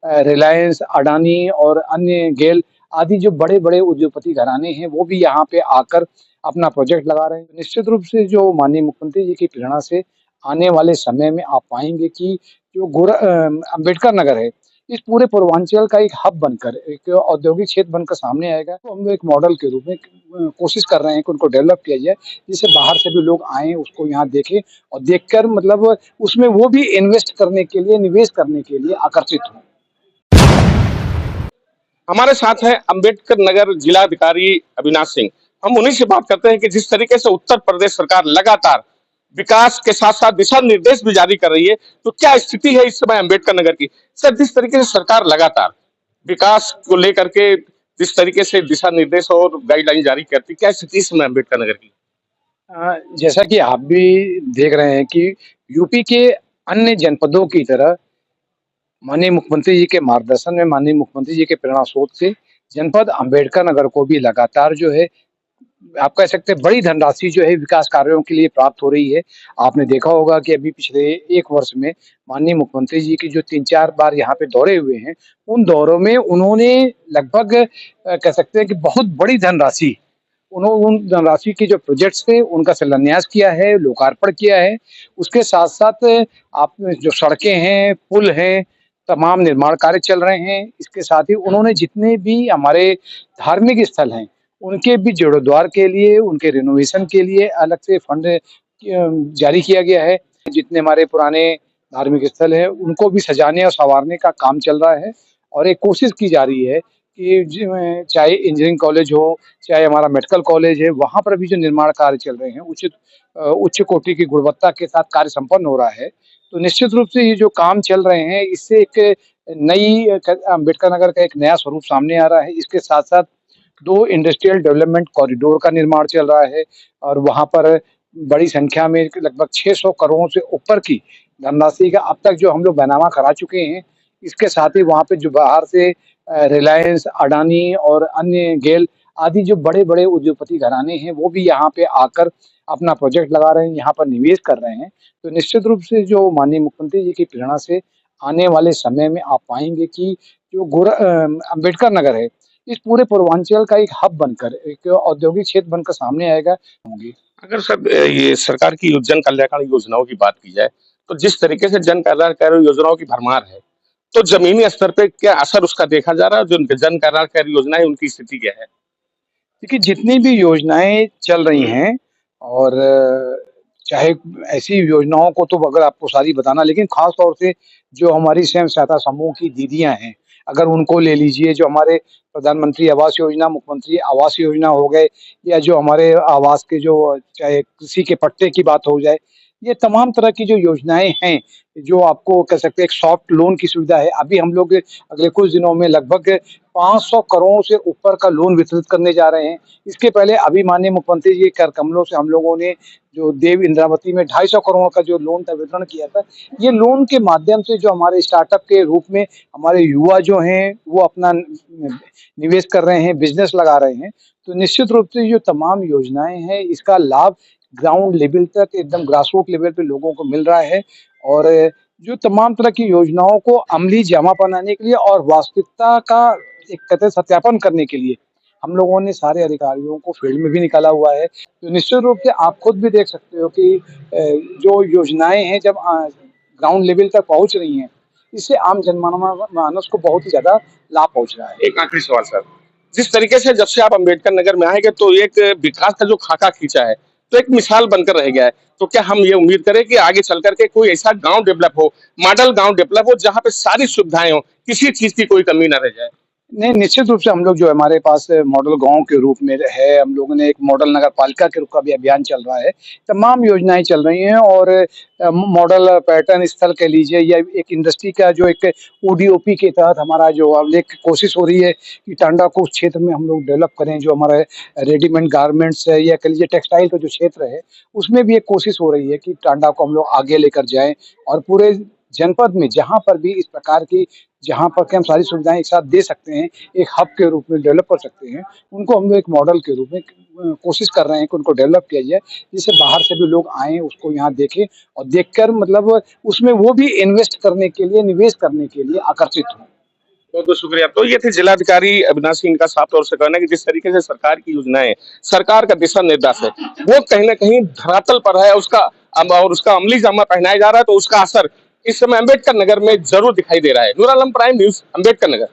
रिलायंस, अडानी और अन्य गेल आदि जो बड़े-बड़े उद्योगपति घराने हैं, वो भी यहाँ पे आकर अपना प्रोजेक्ट लगा रहे हैं। निश्चित रूप से जो माननीय मुख्यमंत्री जी की प्रेरणा से आने वाले समय में आप पाएँगे कि जो अम्बेडकर नगर है, इस पूरे पूर्वांचल का एक हब बनकर, एक औद्योगिक क्षेत्र बनकर सामने आएगा। तो हम लोग एक मॉडल के रूप में कोशिश कर रहे हैं कि उनको डेवलप किया जाए, जिससे बाहर से भी लोग आएँ, उसको यहाँ देखें और देखकर मतलब उसमें वो भी इन्वेस्ट करने के लिए, निवेश करने के लिए आकर्षित हों। हमारे साथ हैं अंबेडकर नगर जिलाधिकारी अविनाश सिंह। हम उन्हीं से बात करते हैं कि जिस तरीके से उत्तर प्रदेश सरकार लगातार विकास के साथ साथ दिशा निर्देश भी जारी कर रही है, तो क्या स्थिति है इस समय अंबेडकर नगर की? सर, जिस तरीके से सरकार लगातार विकास को लेकर के जिस तरीके से दिशा निर्देश और गाइडलाइन जारी करती है, क्या स्थिति इस समय अंबेडकर नगर की? जैसा कि आप भी देख रहे हैं कि यूपी के अन्य जनपदों की तरह माननीय मुख्यमंत्री जी के मार्गदर्शन में, माननीय मुख्यमंत्री जी के प्रेरणा स्रोत से जनपद अम्बेडकर नगर को भी लगातार जो है, आप कह सकते हैं बड़ी धनराशि जो है विकास कार्यों के लिए प्राप्त हो रही है। आपने देखा होगा कि अभी पिछले 1 वर्ष में माननीय मुख्यमंत्री जी की जो 3-4 बार यहाँ पे दौरे हुए हैं, उन दौरों में उन्होंने लगभग कह सकते हैं कि बहुत बड़ी धनराशि उन धनराशि के जो प्रोजेक्ट्स थे, उनका शिलान्यास किया है, लोकार्पण किया है। उसके साथ-साथ आप जो सड़कें हैं, पुल हैं, तमाम निर्माण कार्य चल रहे हैं। इसके साथ ही उन्होंने जितने भी हमारे धार्मिक स्थल हैं, उनके भी जीर्णोद्धार के लिए, उनके रिनोवेशन के लिए अलग से फंड जारी किया गया है। जितने हमारे पुराने धार्मिक स्थल हैं, उनको भी सजाने और सँवारने का काम चल रहा है और एक कोशिश की जा रही है कि चाहे इंजीनियरिंग कॉलेज हो, चाहे हमारा मेडिकल कॉलेज है, वहाँ पर भी जो निर्माण कार्य चल रहे हैं, उच्च कोटि की गुणवत्ता के साथ कार्य संपन्न हो रहा है। तो निश्चित रूप से ये जो काम चल रहे हैं, इससे एक नई अम्बेडकर नगर का एक नया स्वरूप सामने आ रहा है। इसके साथ-साथ 2 इंडस्ट्रियल डेवलपमेंट कॉरिडोर का निर्माण चल रहा है और वहाँ पर बड़ी संख्या में लगभग 600 करोड़ से ऊपर की धनराशि का अब तक जो हम लोग बैनामा करा चुके हैं। इसके साथ ही वहाँ पे जो बाहर से रिलायंस, अडानी और अन्य गेल आदि जो बड़े-बड़े उद्योगपति घराने हैं, वो भी यहाँ पे आकर अपना प्रोजेक्ट लगा रहे हैं, यहाँ पर निवेश कर रहे हैं। तो निश्चित रूप से जो माननीय मुख्यमंत्री जी की प्रेरणा से आने वाले समय में आप पाएँगे कि जो अम्बेडकर नगर है, इस पूरे पूर्वांचल का एक हब बनकर, एक औद्योगिक क्षेत्र बनकर सामने आएगा होंगे। अगर सर ये सरकार की जन कल्याणकारी योजनाओं की बात की जाए, तो जिस तरीके से जन कल्याणकारी योजनाओं की भरमार है, तो ज़मीनी स्तर पे क्या असर उसका देखा जा रहा है? जो जन कल्याणकारी योजनाएँ उनकी स्थिति क्या है? देखिए, जितनी भी योजनाएँ चल रही हैं और चाहे ऐसी योजनाओं को तो अगर आपको सारी बताना, लेकिन ख़ास तौर से जो हमारी स्वयं सहायता समूह की दीदियाँ हैं, अगर उनको ले लीजिए, जो हमारे प्रधानमंत्री आवास योजना, मुख्यमंत्री आवास योजना हो गए या जो हमारे आवास के जो चाहे कृषि के पट्टे की बात हो जाए, ये तमाम तरह की जो योजनाएँ हैं, जो आपको कह सकते हैं एक सॉफ्ट लोन की सुविधा है। अभी हम लोग अगले कुछ दिनों में लगभग 500 करोड़ से ऊपर का लोन वितरित करने जा रहे हैं। इसके पहले अभी माननीय मुख्यमंत्री जी के कर कमलों से हम लोगों ने जो देव इंद्रावती में 250 करोड़ का जो लोन का वितरण किया था, ये लोन के माध्यम से जो हमारे स्टार्टअप के रूप में हमारे युवा जो हैं, वो अपना निवेश कर रहे हैं, बिज़नेस लगा रहे हैं। तो निश्चित रूप से जो तमाम योजनाएँ हैं, इसका लाभ ग्राउंड लेवल तक एकदम ग्रासरूट लेवल पे लोगों को मिल रहा है और जो तमाम तरह की योजनाओं को अमली जामा बनाने के लिए और वास्तविकता का एक कहते हैं सत्यापन करने के लिए हम लोगों ने सारे अधिकारियों को फील्ड में भी निकाला हुआ है। तो निश्चित रूप से आप खुद भी देख सकते हो कि जो योजनाएँ हैं जब ग्राउंड लेवल तक पहुँच रही हैं, इससे आम मानस को बहुत ही ज़्यादा लाभ पहुँच रहा है। एक आखिरी सवाल सर, जिस तरीके से जब से आप अंबेडकर नगर में आएँगे तो एक विकास का जो खाका खींचा है, तो एक मिसाल बनकर रह गया है। तो क्या हम ये उम्मीद करें कि आगे चल कर के कोई ऐसा गाँव डेवलप हो, मॉडल गाँव डेवलप हो जहाँ पे सारी सुविधाएँ हों, किसी चीज़ की कोई कमी ना रह जाए? नहीं, निश्चित रूप से हम लोग जो हमारे पास मॉडल गाँव के रूप में है, हम लोगों ने एक मॉडल नगर पालिका के रूप का भी अभियान चल रहा है। तमाम योजनाएँ चल रही हैं और मॉडल पर्यटन स्थल कह लीजिए या एक इंडस्ट्री का जो एक ओडीओपी के तहत हमारा जो अब एक कोशिश हो रही है कि टांडा को उस क्षेत्र में हम लोग डेवलप करें, जो हमारा रेडीमेड गारमेंट्स है या कह लीजिए टेक्सटाइल का जो क्षेत्र है, उसमें भी एक कोशिश हो रही है कि टांडा को हम लोग आगे लेकर जाएँ और पूरे जनपद में जहाँ पर भी इस प्रकार की जहाँ पर के हम सारी सुविधाएँ एक साथ दे सकते हैं, एक हब के रूप में डेवलप कर सकते हैं, उनको हम लोग एक मॉडल के रूप में कोशिश कर रहे हैं कि उनको डेवलप किया जाए, जिससे बाहर से भी लोग आएँ, उसको यहाँ देखें और देखकर मतलब उसमें वो भी इन्वेस्ट करने के लिए, निवेश करने के लिए आकर्षित हों। बहुत बहुत शुक्रिया। तो ये थे जिलाधिकारी अविनाश सिंह का साफ तौर से कहना है कि जिस तरीके से सरकार की योजनाएं, सरकार का दिशा निर्देश है, वो कहीं ना कहीं धरातल पर है, उसका और उसका अमली जामा पहनाया जा रहा है, तो उसका असर इस समय अम्बेडकर नगर में जरूर दिखाई दे रहा है। Noor Alam, prime news, Ambedkar Nagar.